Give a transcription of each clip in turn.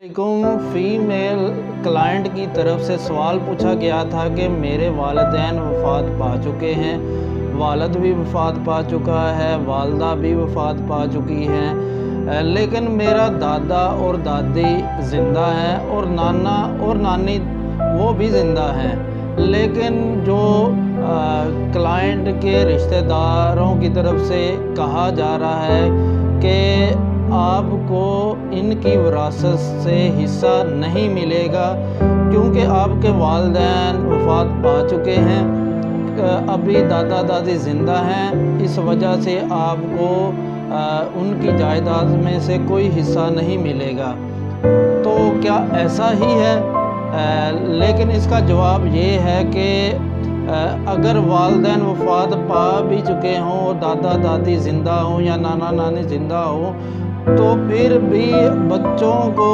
Female client की तरफ से सवाल पूछा गया था कि मेरे वालिदैन वफ़ात पा चुके हैं, वालिद भी वफ़ात पा चुका है, वालदा भी वफ़ात पा चुकी हैं, लेकिन मेरा दादा और दादी ज़िंदा हैं और नाना और नानी वो भी ज़िंदा हैं। लेकिन जो क्लाइंट के रिश्तेदारों की तरफ से कहा जा रहा है कि आपको इनकी विरासत से हिस्सा नहीं मिलेगा क्योंकि आपके वालिदैन वफ़ात पा चुके हैं, अभी दादा दादी ज़िंदा हैं, इस वजह से आपको उनकी जायदाद में से कोई हिस्सा नहीं मिलेगा। तो क्या ऐसा ही है? लेकिन इसका जवाब ये है कि अगर वालिदैन वफ़ात पा भी चुके हों और दादा दादी ज़िंदा हों या नाना नानी ज़िंदा हों तो फिर भी बच्चों को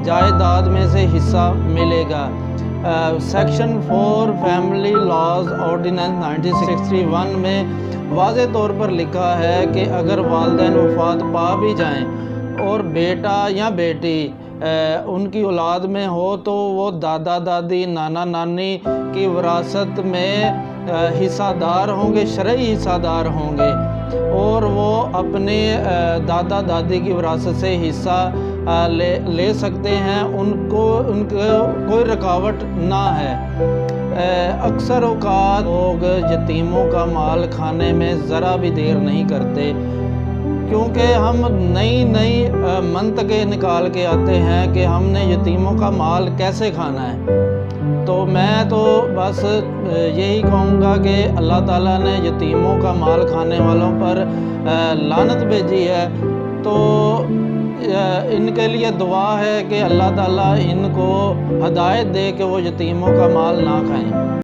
जायदाद में से हिस्सा मिलेगा। सेक्शन 4 फैमिली लॉज ऑर्डिनेंस 1961 में वाज़ेह तौर पर लिखा है कि अगर वालिदैन वफ़ात पा भी जाएं और बेटा या बेटी उनकी औलाद में हो तो वो दादा दादी नाना नानी की विरासत में हिस्सादार होंगे, शरई हिस्सादार होंगे और वो अपने दादा दादी की विरासत से हिस्सा ले सकते हैं, उनको कोई रुकावट ना है। अक्सर औक़ात लोग यतीमों का माल खाने में ज़रा भी देर नहीं करते क्योंकि हम नई मंतक़े निकाल के आते हैं कि हमने यतीमों का माल कैसे खाना है। तो मैं तो बस यही कहूँगा कि अल्लाह ताला ने यतीमों का माल खाने वालों पर लानत भेजी है, तो इनके लिए दुआ है कि अल्लाह ताला इनको हिदायत दे कि वो यतीमों का माल ना खाएं।